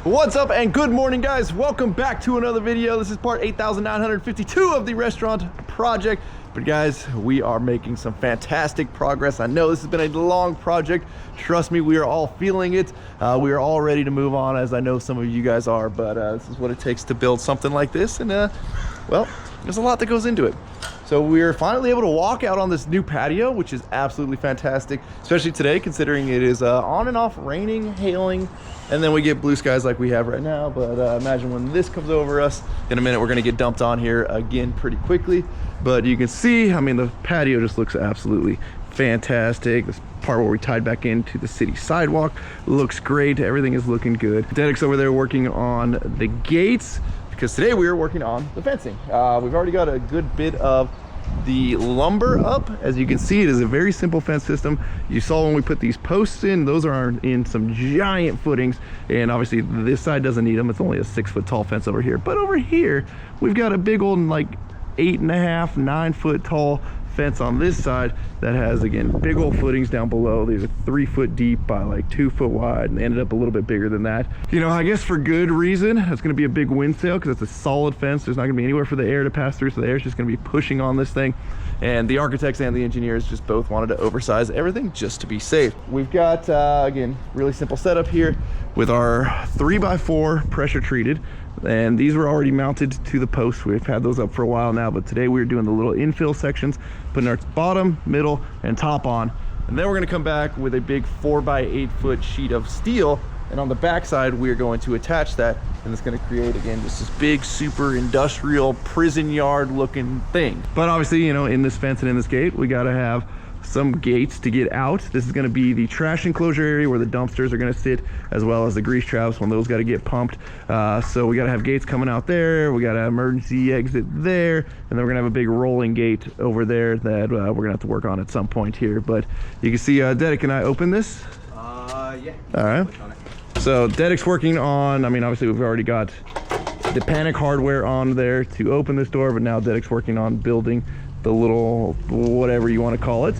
What's up and good morning, guys. Welcome back to another video. This is part 8,952 of the restaurant project. But guys, we are making some fantastic progress. I know this has been a long project. Trust me, we are all feeling it. We are all ready to move on, as I know some of you guys are, but this is what it takes to build something like this. And well, there's a lot that goes into it. So we're finally able to walk out on this new patio, which is absolutely fantastic, especially today, considering it is on and off raining, hailing, and then we get blue skies like we have right now. But imagine when this comes over us in a minute, we're gonna get dumped on here again pretty quickly. But you can see, I mean, the patio just looks absolutely fantastic. This part where we tied back into the city sidewalk looks great. Everything is looking good. Dedic's over there working on the gates, because today we are working on the fencing. We've already got a good bit of the lumber up. As you can see, it is a very simple fence system. You saw when we put these posts in, those are in some giant footings, and obviously this side doesn't need them. It's only a 6-foot tall fence over here, but over here we've got a big old, like, 8.5, 9-foot tall fence on this side that has, again, big old footings down below. These are 3 foot deep by like 2 foot wide, and they ended up a little bit bigger than that. You know, I guess for good reason. It's going to be a big wind sail because it's a solid fence. There's not going to be anywhere for the air to pass through, so the air is just going to be pushing on this thing. And the architects and the engineers just both wanted to oversize everything just to be safe. We've got, again, really simple setup here with our 3x4 pressure treated. And these were already mounted to the posts. We've had those up for a while now, but today we're doing the little infill sections, putting our bottom, middle, and top on. And then we're gonna come back with a big 4x8 foot sheet of steel. And on the back side, we're going to attach that. And it's gonna create, again, just this big, super industrial prison yard looking thing. But obviously, you know, in this fence and in this gate, we gotta have some gates to get out. This is going to be the trash enclosure area where the dumpsters are going to sit, as well as the grease traps when those got to get pumped. So we got to have gates coming out there. We got an emergency exit there, and then we're going to have a big rolling gate over there that we're going to have to work on at some point here. But you can see Dedic and I open this. Yeah. All right. So Dedic's working on, I mean, obviously we've already got the panic hardware on there to open this door, but now Dedic's working on building the little, whatever you want to call it,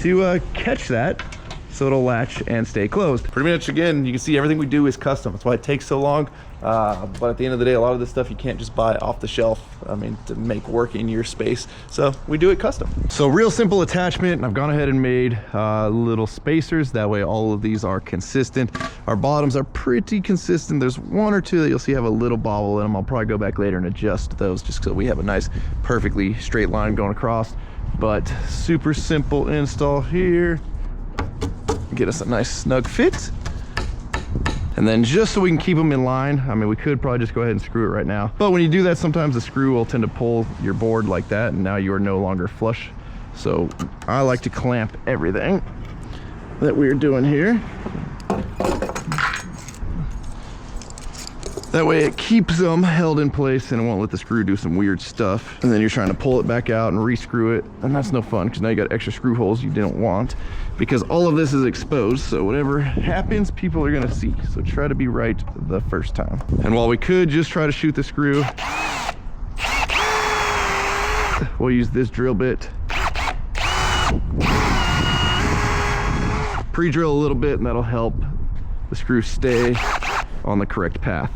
to catch that so it'll latch and stay closed. Pretty much, again, you can see everything we do is custom. That's why it takes so long. But at the end of the day, a lot of this stuff you can't just buy off the shelf, I mean, to make work in your space. So we do it custom. So real simple attachment. I've gone ahead and made little spacers. That way all of these are consistent. Our bottoms are pretty consistent. There's one or two that you'll see have a little bobble in them. I'll probably go back later and adjust those just so we have a nice, perfectly straight line going across. But super simple install here. Get us a nice snug fit. And then just so we can keep them in line, I mean, we could probably just go ahead and screw it right now. But when you do that, sometimes the screw will tend to pull your board like that, and now you are no longer flush. So I like to clamp everything that we're doing here. That way it keeps them held in place and it won't let the screw do some weird stuff. And then you're trying to pull it back out and re-screw it. And that's no fun because now you got extra screw holes you didn't want, because all of this is exposed. So whatever happens, people are gonna see. So try to be right the first time. And while we could just try to shoot the screw, we'll use this drill bit. Pre-drill a little bit, and that'll help the screw stay on the correct path.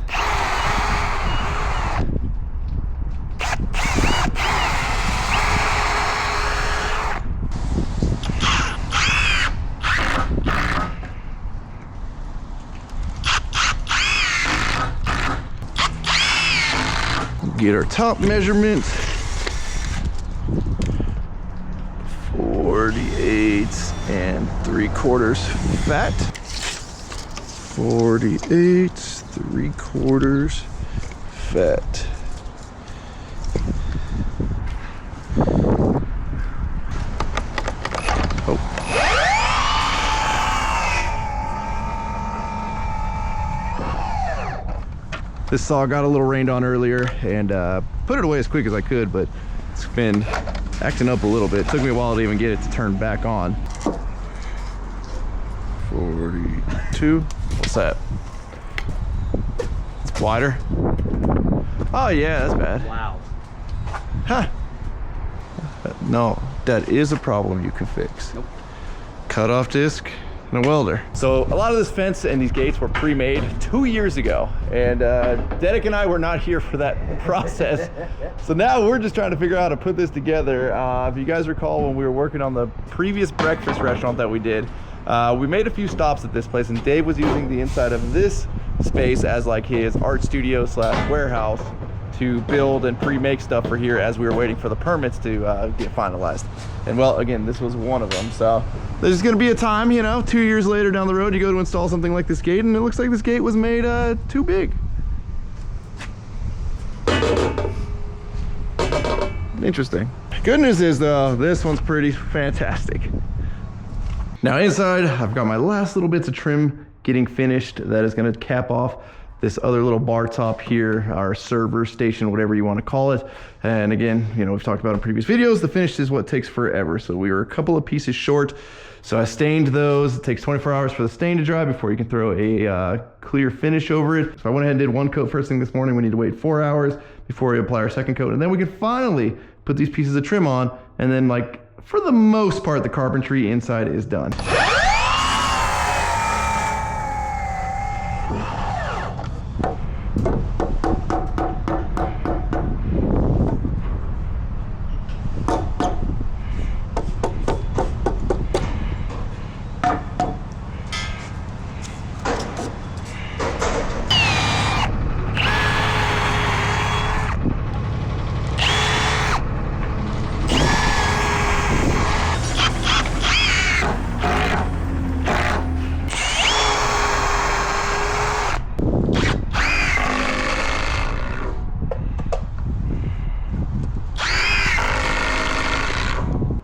Get our top measurement. 48 3/4 fat. 48 3/4 fat. Oh. This saw got a little rained on earlier, and put it away as quick as I could, but it's been acting up a little bit. It took me a while to even get it to turn back on. 42. What's that? It's wider. Oh yeah, that's bad. Wow. Huh. No, that is a problem you can fix. Nope. Cutoff disc and a welder. So a lot of this fence and these gates were pre-made 2 years ago, and Dedek and I were not here for that process. So now we're just trying to figure out how to put this together. If you guys recall, when we were working on the previous breakfast restaurant that we did, we made a few stops at this place, and Dave was using the inside of this space as like his art studio slash warehouse to build and pre-make stuff for here as we were waiting for the permits to get finalized. And well, again, this was one of them. So there's gonna be a time, you know, 2 years later down the road, you go to install something like this gate and it looks like this gate was made too big. Interesting. Good news is though, this one's pretty fantastic. Now inside, I've got my last little bits of trim getting finished. That is gonna cap off this other little bar top here, our server station, whatever you want to call it. And again, you know, we've talked about in previous videos, the finish is what takes forever. So we were a couple of pieces short. So I stained those. It takes 24 hours for the stain to dry before you can throw a clear finish over it. So I went ahead and did one coat first thing this morning. We need to wait 4 hours before we apply our second coat. And then we can finally put these pieces of trim on. And then, like, for the most part, the carpentry inside is done.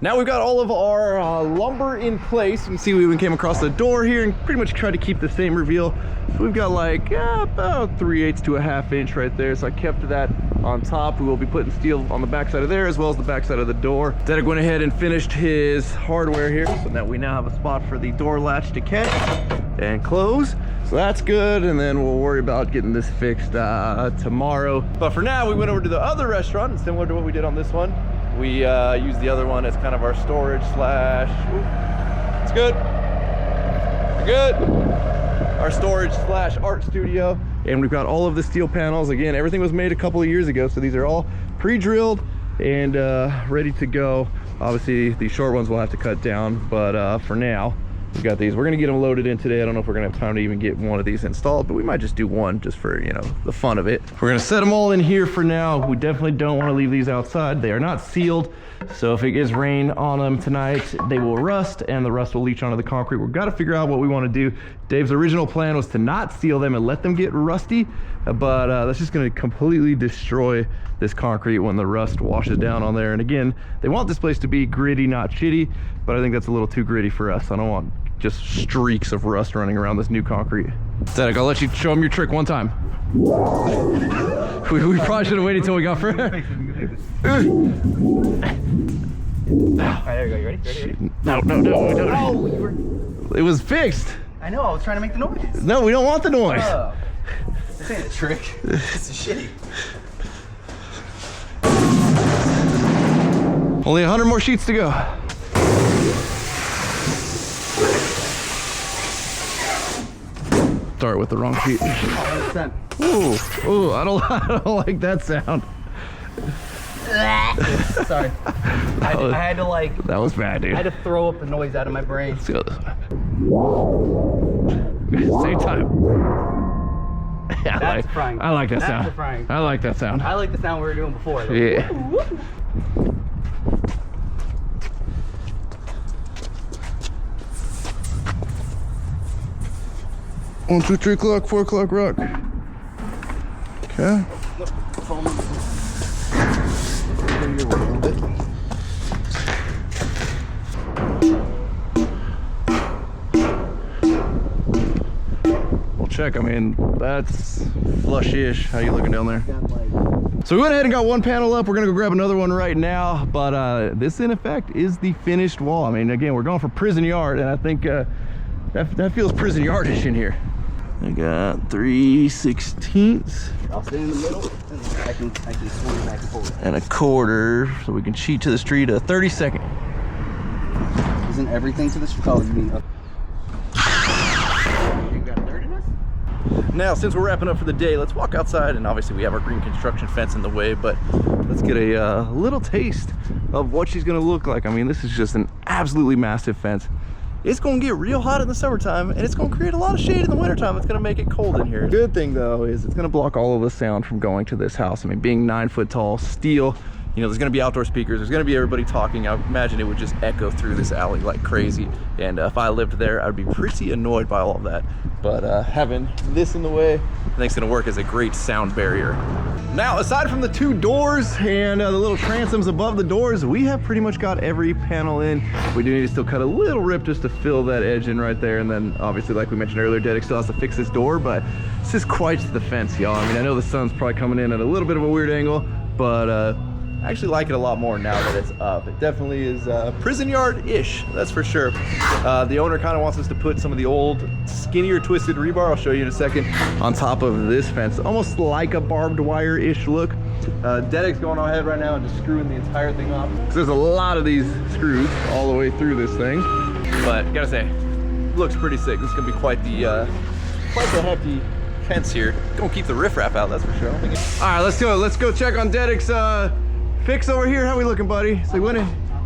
Now we've got all of our lumber in place. You can see we even came across the door here and pretty much tried to keep the same reveal. So we've got like about 3/8 to a ½ inch right there. So I kept that on top. We will be putting steel on the backside of there as well as the backside of the door. Dedek went ahead and finished his hardware here. So now we now have a spot for the door latch to catch and close. So that's good. And then we'll worry about getting this fixed tomorrow. But for now, we went over to the other restaurant, similar to what we did on this one. We use the other one as kind of our storage slash, ooh, it's good, we're good, our storage slash art studio. And we've got all of the steel panels. Again, everything was made a couple of years ago, so these are all pre-drilled and ready to go. Obviously, these short ones we'll have to cut down, but for now, we've got these. We're gonna get them loaded in today. I don't know if we're gonna have time to even get one of these installed, but we might just do one just for, you know, the fun of it. We're gonna set them all in here for now. We definitely don't wanna leave these outside. They are not sealed. So if it gets rain on them tonight, they will rust and the rust will leach onto the concrete. We've got to figure out what we want to do. Dave's original plan was to not seal them and let them get rusty, but that's just going to completely destroy this concrete when the rust washes down on there. And again, they want this place to be gritty, not shitty, but I think that's a little too gritty for us. I don't want just streaks of rust running around this new concrete. Dedek, I'll let you show them your trick one time. We probably should have waited till we got further. Alright, there we go. You ready? Ready? No. Oh, you were... It was fixed. I know, I was trying to make the noise. No, we don't want the noise. This ain't a trick. This is shitty. Only 100 more sheets to go. Start with the wrong sheet. 100%. Ooh, I don't like that sound. Sorry. I had to like... That was bad, dude. I had to throw up the noise out of my brain. Let's go this way. Same time. Yeah, That's frying. I like that sound. That's frying. I like that sound. I like the sound we were doing before. Yeah. Woo, woo. 1, 2, 3 o'clock, 4 o'clock rock. Okay. We'll check. I mean, that's flush-ish. How you looking down there? So we went ahead and got one panel up. We're gonna go grab another one right now, but this in effect is the finished wall. I mean, again, we're going for prison yard, and I think that feels prison yardish in here. I got 3/16 I'll stay in the middle, and I can swing back and forth. and a quarter, so we can cheat to the street a 32nd. Isn't everything to the street? Oh, you mean up? Now, since we're wrapping up for the day, let's walk outside, and obviously we have our green construction fence in the way, but let's get a little taste of what she's gonna look like. I mean, this is just an absolutely massive fence. It's gonna get real hot in the summertime, and it's gonna create a lot of shade in the wintertime. It's gonna make it cold in here. Good thing though is it's gonna block all of the sound from going to this house. I mean, being 9 foot tall, steel, you know, there's gonna be outdoor speakers, there's gonna be everybody talking. I imagine it would just echo through this alley like crazy. And if I lived there, I'd be pretty annoyed by all of that. But having this in the way, I think it's gonna work as a great sound barrier. Now, aside from the 2 doors and the little transoms above the doors, we have pretty much got every panel in. We do need to still cut a little rip just to fill that edge in right there. And then obviously, like we mentioned earlier, Dedek still has to fix this door, but this is quite the fence, y'all. I mean, I know the sun's probably coming in at a little bit of a weird angle, but I actually like it a lot more now that it's up. It definitely is prison yard-ish, that's for sure. The owner kind of wants us to put some of the old skinnier twisted rebar, I'll show you in a second, on top of this fence, almost like a barbed wire-ish look. Dedek's going ahead right now and just screwing the entire thing off. Because there's a lot of these screws all the way through this thing. But gotta say, looks pretty sick. This is gonna be quite the hefty fence here. Gonna keep the riffraff out, that's for sure. All right, let's go. Let's go check on Dedek's fix over here. How we looking, buddy? So when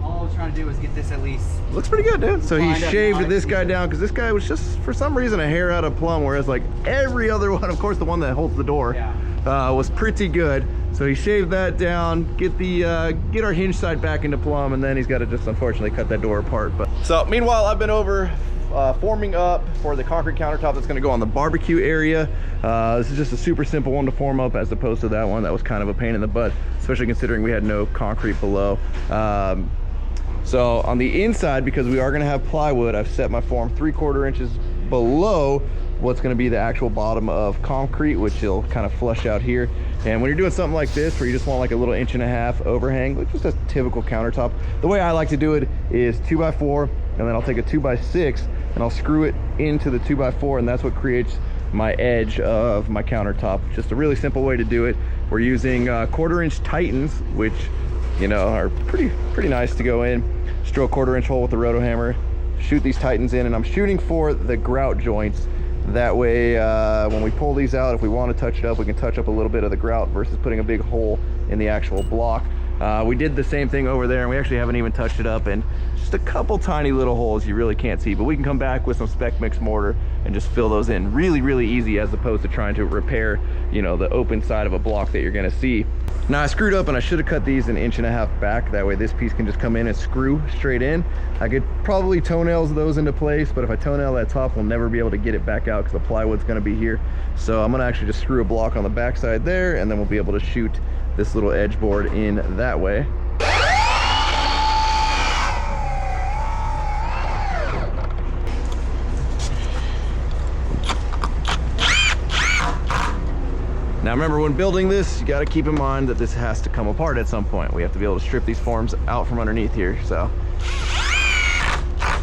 all I was trying to do was get this at least. Looks pretty good, dude. So he shaved this guy either. down because this guy was just for some reason a hair out of plumb, whereas like every other one, of course the one that holds the door, was pretty good. So he shaved that down, get our hinge side back into plumb, and then he's got to just unfortunately cut that door apart. But so meanwhile, I've been over forming up for the concrete countertop that's going to go on the barbecue area. This is just a super simple one to form up as opposed to that one that was kind of a pain in the butt, especially considering we had no concrete below. So on the inside, because we are going to have plywood, I've set my form 3/4 inches below what's going to be the actual bottom of concrete, which will kind of flush out here. And when you're doing something like this where you just want like a little 1.5 inch overhang, which is just a typical countertop, the way I like to do it is 2x4, and then I'll take a 2x6 and I'll screw it into the 2x4, and that's what creates my edge of my countertop. Just a really simple way to do it. We're using 1/4 inch Titans, which, you know, are pretty nice to go in. Just drill a 1/4 inch hole with the roto hammer, shoot these Titans in, and I'm shooting for the grout joints. That way, when we pull these out, if we want to touch it up, we can touch up a little bit of the grout versus putting a big hole in the actual block. We did the same thing over there, and we actually haven't even touched it up, and just a couple tiny little holes you really can't see, but we can come back with some spec mix mortar and just fill those in really easy, as opposed to trying to repair, you know, the open side of a block that you're going to see. Now, I screwed up and I should have cut these 1.5 inches back. That way this piece can just come in and screw straight in. I could probably toenails those into place, but if I toenail that top, we'll never be able to get it back out because the plywood's going to be here. So I'm going to actually just screw a block on the back side there, and then we'll be able to shoot this little edge board in that way. Now remember, when building this, you got to keep in mind that this has to come apart at some point. We have to be able to strip these forms out from underneath here, so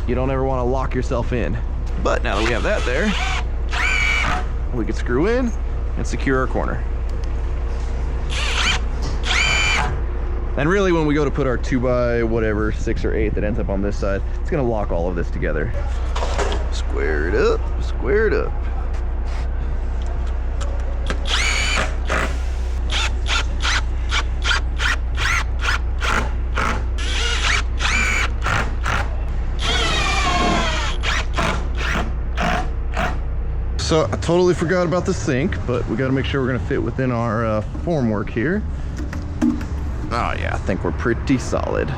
you don't ever want to lock yourself in. But now that we have that there, we can screw in and secure our corner. And really, when we go to put our 2x whatever, 6 or 8 that ends up on this side, it's going to lock all of this together. Square it up, square it up. So I totally forgot about the sink, but we got to make sure we're going to fit within our formwork here. Oh yeah, I think we're pretty solid.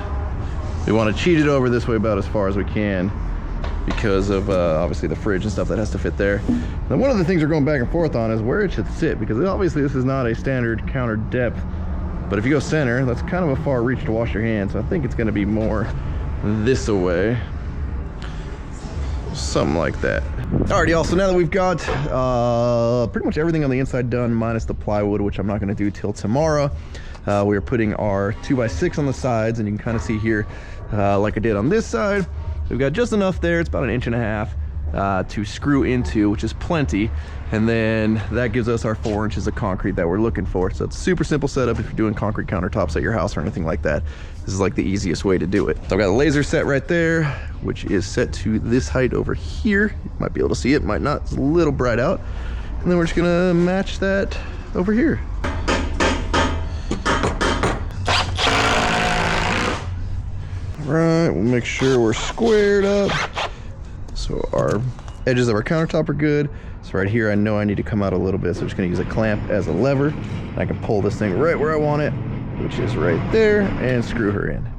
We want to cheat it over this way about as far as we can because of obviously the fridge and stuff that has to fit there. Now, one of the things we're going back and forth on is where it should sit, because obviously this is not a standard counter depth, but if you go center, that's kind of a far reach to wash your hands. So I think it's going to be more this away. Something like that. Alright, y'all, so now that we've got pretty much everything on the inside done minus the plywood, which I'm not going to do till tomorrow, we are putting our 2x6 on the sides, and you can kind of see here, like I did on this side, we've got just enough there. It's about 1.5 inches to screw into, which is plenty, and then that gives us our 4 inches of concrete that we're looking for. So it's a super simple setup if you're doing concrete countertops at your house or anything like that. This is like the easiest way to do it. So I've got a laser set right there, which is set to this height over here. You might be able to see it, might not. It's a little bright out. And then we're just gonna match that over here. All right, we'll make sure we're squared up. So our edges of our countertop are good. So right here, I know I need to come out a little bit. So I'm just gonna use a clamp as a lever. I can pull this thing right where I want it, which is right there, and screw her in.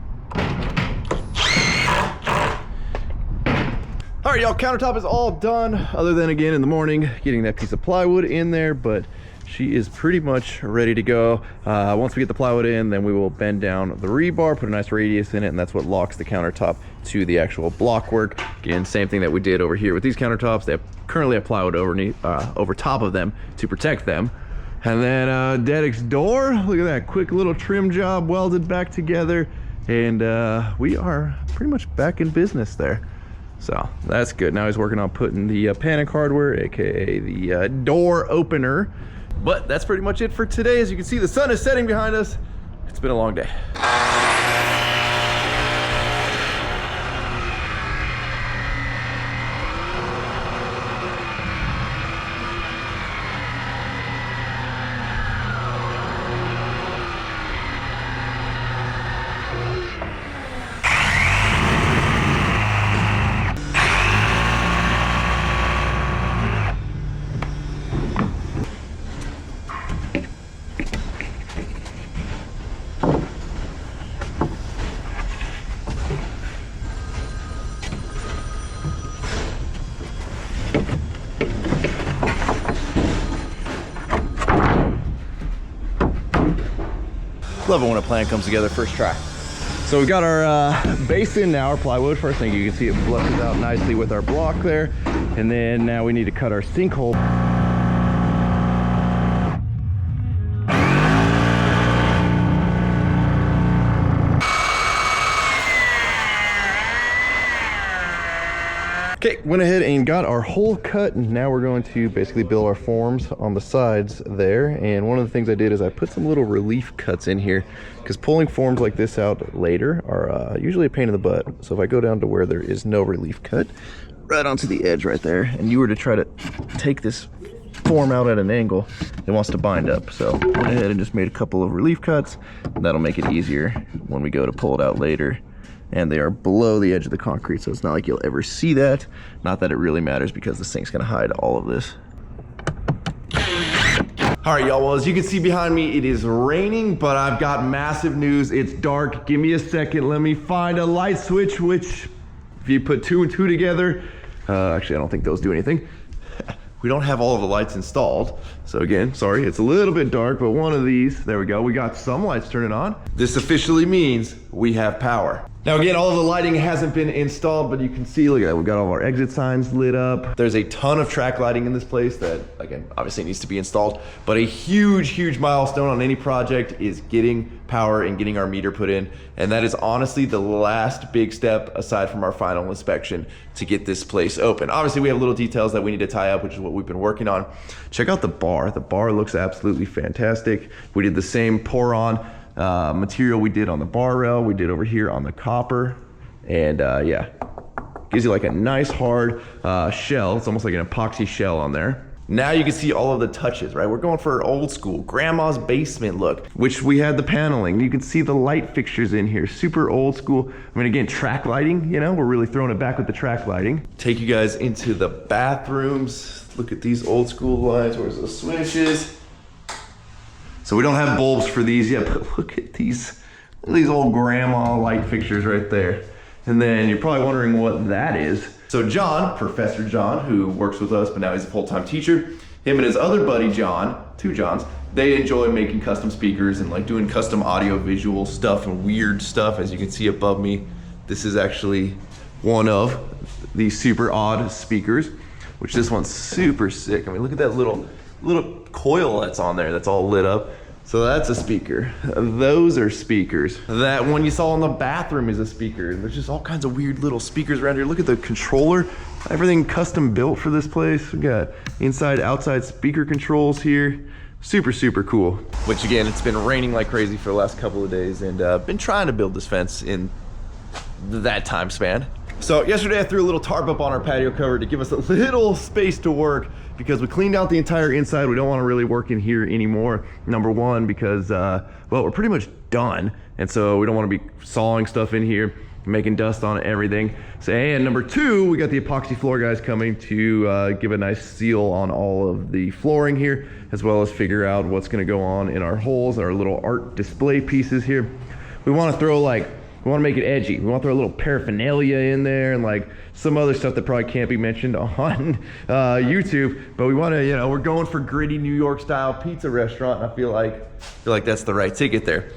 All right, y'all, countertop is all done, other than again in the morning, getting that piece of plywood in there, but she is pretty much ready to go. Once we get the plywood in, then we will bend down the rebar, put a nice radius in it, and that's what locks the countertop to the actual block work. Again, same thing that we did over here with these countertops. They currently have plywood over top of them to protect them. And then Dedic's door, look at that quick little trim job welded back together. And we are pretty much back in business there. So that's good. Now he's working on putting the panic hardware, AKA the door opener. But that's pretty much it for today. As you can see, the sun is setting behind us. It's been a long day. Love it when a plan comes together first try. So we've got our base in now, our plywood. First thing you can see, it flushes out nicely with our block there. And then now we need to cut our sinkhole. Okay, went ahead and got our hole cut, and now we're going to basically build our forms on the sides there. And one of the things I did is I put some little relief cuts in here, because pulling forms like this out later are usually a pain in the butt. So if I go down to where there is no relief cut, right onto the edge right there, and you were to try to take this form out at an angle, it wants to bind up. So I went ahead and just made a couple of relief cuts. That'll make it easier when we go to pull it out later. And they are below the edge of the concrete, so it's not like you'll ever see that. Not that it really matters, because the sink's gonna hide all of this. All right, y'all, well, as you can see behind me, it is raining, but I've got massive news. It's dark. Give me a second. Let me find a light switch, which if you put 2 and 2 together, actually, I don't think those do anything. We don't have all of the lights installed. So again, sorry, it's a little bit dark, but one of these, there we go. We got some lights turning on. This officially means we have power. Now again, all of the lighting hasn't been installed, but you can see, look at that, we've got all of our exit signs lit up. There's a ton of track lighting in this place that, again, obviously needs to be installed, but a huge, huge milestone on any project is getting power and getting our meter put in. And that is honestly the last big step, aside from our final inspection, to get this place open. Obviously, we have little details that we need to tie up, which is what we've been working on. Check out the bar. The bar looks absolutely fantastic. We did the same pour-on material we did on the bar rail, we did over here on the copper, and yeah, gives you like a nice hard shell. It's almost like an epoxy shell on there. Now you can see all of the touches, right? We're going for old school, grandma's basement look, which we had the paneling. You can see the light fixtures in here, super old school. I mean, again, track lighting, you know, we're really throwing it back with the track lighting. Take you guys into the bathrooms. Look at these old school lights. Where's the switches? So we don't have bulbs for these yet, but look at these old grandma light fixtures right there. And then you're probably wondering what that is. So John, Professor John, who works with us, but now he's a full-time teacher, him and his other buddy John, 2 Johns, they enjoy making custom speakers and like doing custom audio visual stuff and weird stuff. As you can see above me, this is actually one of these super odd speakers, which this one's super sick. I mean, look at that little coil that's on there that's all lit up. So that's a speaker. Those are speakers. That one you saw in the bathroom is a speaker. There's just all kinds of weird little speakers around here. Look at the controller. Everything custom built for this place. We got inside, outside speaker controls here. Super, super cool. Which again, it's been raining like crazy for the last couple of days, and been trying to build this fence in that time span. So yesterday I threw a little tarp up on our patio cover to give us a little space to work, because we cleaned out the entire inside. We don't want to really work in here anymore. Number one, because, well, we're pretty much done. And so we don't want to be sawing stuff in here, making dust on everything. So, and number two, we got the epoxy floor guys coming to give a nice seal on all of the flooring here, as well as figure out what's going to go on in our holes, our little art display pieces here. We want to throw like, we want to make it edgy. We want to throw a little paraphernalia in there and like some other stuff that probably can't be mentioned on YouTube. But we want to, you know, we're going for gritty New York style pizza restaurant. And I feel like that's the right ticket there.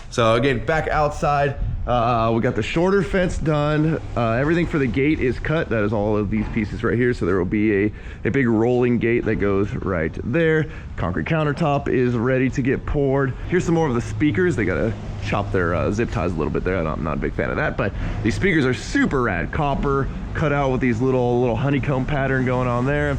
So again, back outside, we got the shorter fence done. Everything for the gate is cut. That is all of these pieces right here. So there will be a big rolling gate that goes right there. Concrete countertop is ready to get poured. Here's some more of the speakers. They gotta chop their zip ties a little bit there. I'm not a big fan of that, but these speakers are super rad. Copper cut out with these little honeycomb pattern going on there.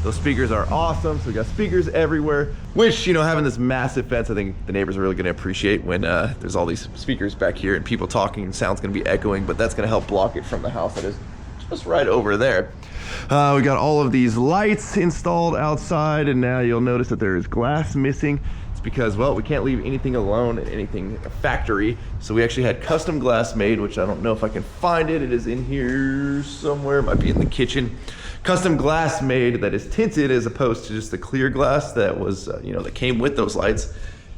Those speakers are awesome. So we got speakers everywhere, which, you know, having this massive fence, I think the neighbors are really gonna appreciate when there's all these speakers back here and people talking and sound's gonna be echoing, but that's gonna help block it from the house that is just right over there. We got all of these lights installed outside, and now you'll notice that there is glass missing. It's because, well, we can't leave anything alone at anything factory. So we actually had custom glass made, which I don't know if I can find it. It is in here somewhere, it might be in the kitchen. Custom glass made that is tinted as opposed to just the clear glass that was, you know, that came with those lights.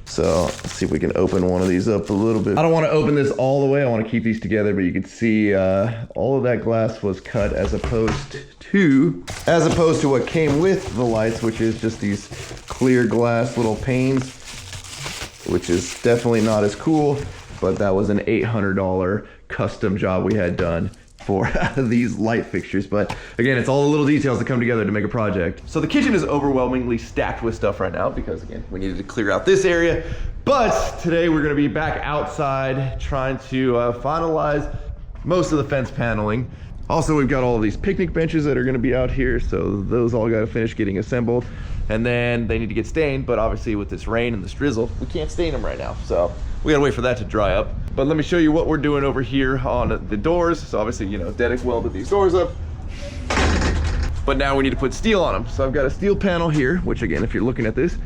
So let's see if we can open one of these up a little bit. I don't want to open this all the way. I want to keep these together, but you can see all of that glass was cut as opposed to what came with the lights, which is just these clear glass little panes, which is definitely not as cool, but that was an $800 custom job we had done for these light fixtures. But again, it's all the little details that come together to make a project. So the kitchen is overwhelmingly stacked with stuff right now because, again, we needed to clear out this area. But today we're gonna be back outside trying to finalize most of the fence paneling. Also, we've got all of these picnic benches that are gonna be out here, so those all gotta finish getting assembled. And then they need to get stained, but obviously with this rain and this drizzle, we can't stain them right now. So we gotta wait for that to dry up. But let me show you what we're doing over here on the doors. So obviously, you know, Dedic welded these doors up, but now we need to put steel on them. So I've got a steel panel here, which again, if you're looking at this,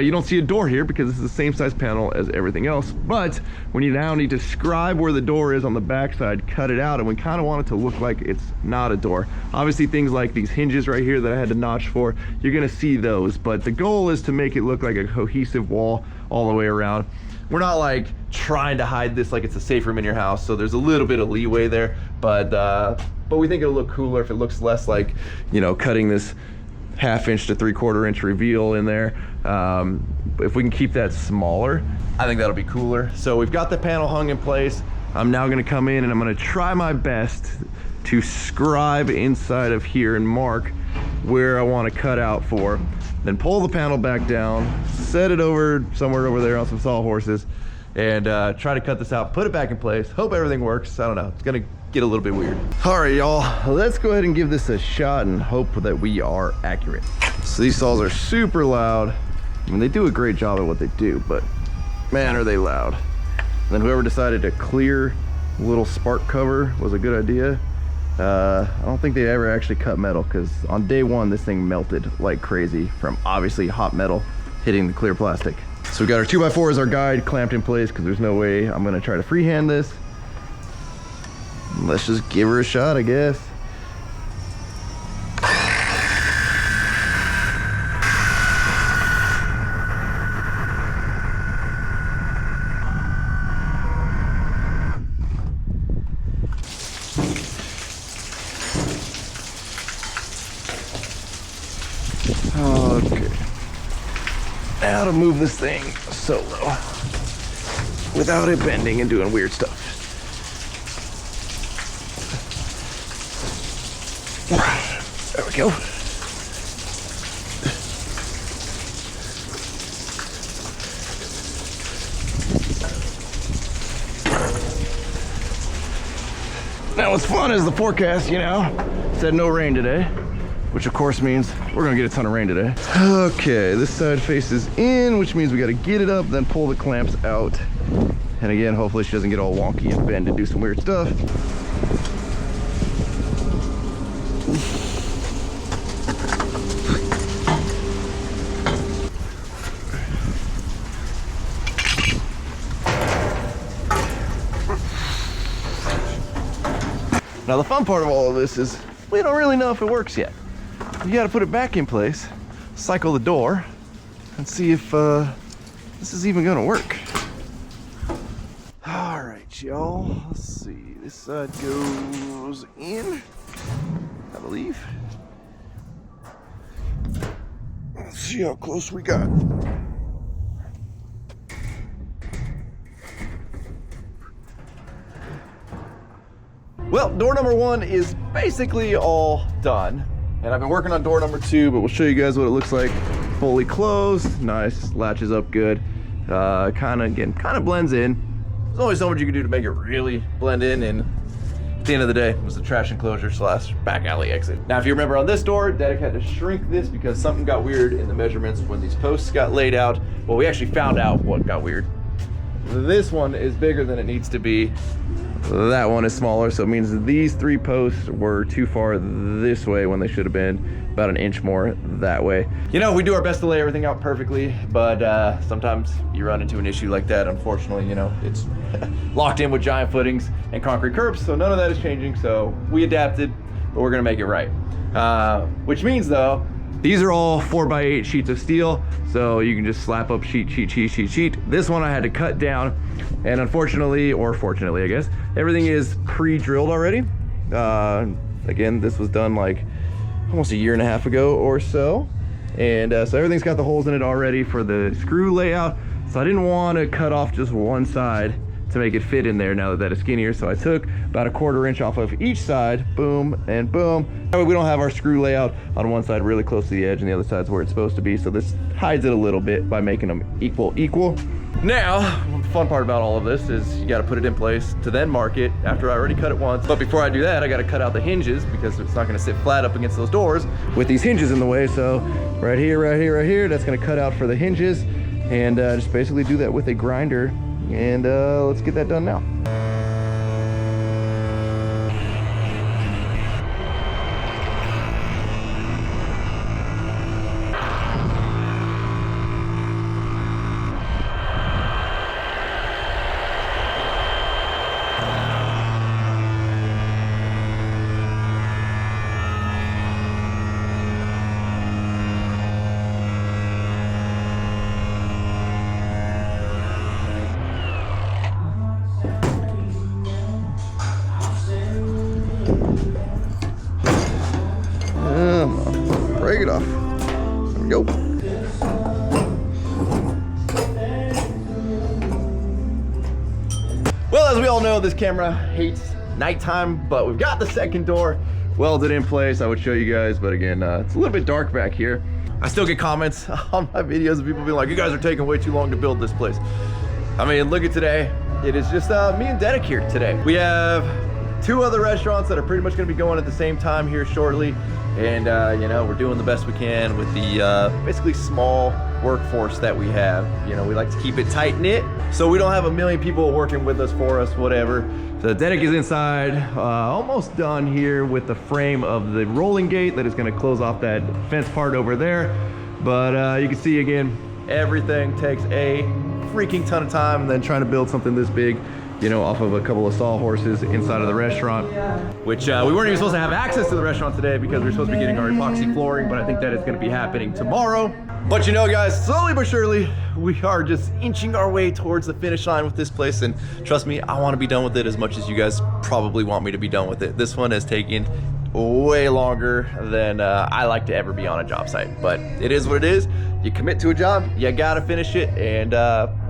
you don't see a door here because this is the same size panel as everything else. But we now need to scribe where the door is on the backside, cut it out, and we kind of want it to look like it's not a door. Obviously, things like these hinges right here that I had to notch for, you're gonna see those. But the goal is to make it look like a cohesive wall all the way around. We're not like trying to hide this like it's a safe room in your house, so there's a little bit of leeway there, but we think it'll look cooler if it looks less like, you know, cutting this 1/2 inch to 3/4 inch reveal in there. If we can keep that smaller, I think that'll be cooler. So we've got the panel hung in place. I'm now gonna come in and I'm gonna try my best to scribe inside of here and mark where I want to cut out for, then pull the panel back down, set it over somewhere over there on some sawhorses, and try to cut this out, put it back in place, hope everything works. I don't know, it's gonna get a little bit weird. All right, y'all, let's go ahead and give this a shot and hope that we are accurate. So these saws are super loud. I mean, they do a great job at what they do, but man, are they loud. And then whoever decided to clear a little spark cover was a good idea. I don't think they ever actually cut metal, because on day one this thing melted like crazy from obviously hot metal hitting the clear plastic. So we got our 2x4 as our guide clamped in place because there's no way I'm gonna try to freehand this. Let's just give her a shot, I guess. Okay, now to move this thing solo without it bending and doing weird stuff. There we go. Now what's fun is the forecast, you know, said no rain today, which of course means we're gonna get a ton of rain today. Okay, this side faces in, which means we gotta get it up, then pull the clamps out. And again, hopefully she doesn't get all wonky and bend and do some weird stuff. Now the fun part of all of this is we don't really know if it works yet. We gotta put it back in place, cycle the door, and see if this is even gonna work. All right, y'all, let's see. This side goes in, I believe. Let's see how close we got. Well, door number 1 is basically all done. And I've been working on door number 2, but we'll show you guys what it looks like fully closed. Nice, latches up good. Kind of blends in. There's only so much you can do to make it really blend in, and at the end of the day, it was a trash enclosure / back alley exit. Now, if you remember on this door, Dedek had to shrink this because something got weird in the measurements when these posts got laid out. Well, we actually found out what got weird. This one is bigger than it needs to be. That one is smaller, so it means that these 3 posts were too far this way when they should have been about an inch more that way. You know, we do our best to lay everything out perfectly, but sometimes you run into an issue like that. Unfortunately, you know, it's locked in with giant footings and concrete curbs, so none of that is changing. So we adapted, but we're gonna make it right. Which means though, these are all 4x8 sheets of steel, so you can just slap up sheet. This one I had to cut down, and unfortunately, or fortunately I guess, everything is pre-drilled already. Again, this was done like almost a year and a half ago or so. And so everything's got the holes in it already for the screw layout. So I didn't want to cut off just one side to make it fit in there now that it's skinnier. So I took about 1/4 inch off of each side, boom and boom. That way we don't have our screw layout on one side really close to the edge and the other side's where it's supposed to be. So this hides it a little bit by making them equal. Now, the fun part about all of this is you got to put it in place to then mark it after I already cut it once. But before I do that, I got to cut out the hinges because it's not going to sit flat up against those doors with these hinges in the way. So right here, that's going to cut out for the hinges, and just basically do that with a grinder. And let's get that done now. Break it off. There we go. Well, as we all know, this camera hates nighttime, but we've got the second door welded in place. I would show you guys, but again, it's a little bit dark back here. I still get comments on my videos of people being like, you guys are taking way too long to build this place. I mean, look at today. It is just me and Dedek here today. We have 2 other restaurants that are pretty much gonna be going at the same time here shortly. And you know, we're doing the best we can with the basically small workforce that we have. You know, we like to keep it tight knit, so we don't have a million people working with us, for us, whatever. So Dedek is inside, almost done here with the frame of the rolling gate that is gonna close off that fence part over there. But you can see again, everything takes a freaking ton of time, and then trying to build something this big, you know, off of a couple of sawhorses inside of the restaurant, which we weren't even supposed to have access to the restaurant today because we were supposed to be getting our epoxy flooring, but I think that is going to be happening tomorrow. But you know, guys, slowly but surely, we are just inching our way towards the finish line with this place, and trust me, I want to be done with it as much as you guys probably want me to be done with it. This one has taken way longer than I like to ever be on a job site, but it is what it is. You commit to a job, you gotta finish it, and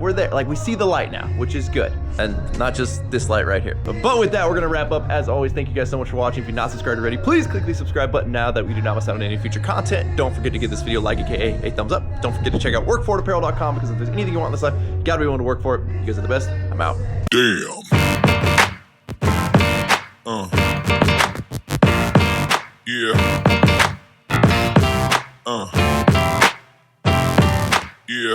we're there. Like, we see the light now, which is good, and not just this light right here. But with that, we're gonna wrap up. As always, thank you guys so much for watching. If you're not subscribed already, please click the subscribe button now that we do not miss out on any future content. Don't forget to give this video a like, aka a thumbs up. Don't forget to check out workforapparel.com, because if there's anything you want in this life, you gotta be willing to work for it. You guys are the best. I'm out. Damn. Yeah. Yeah.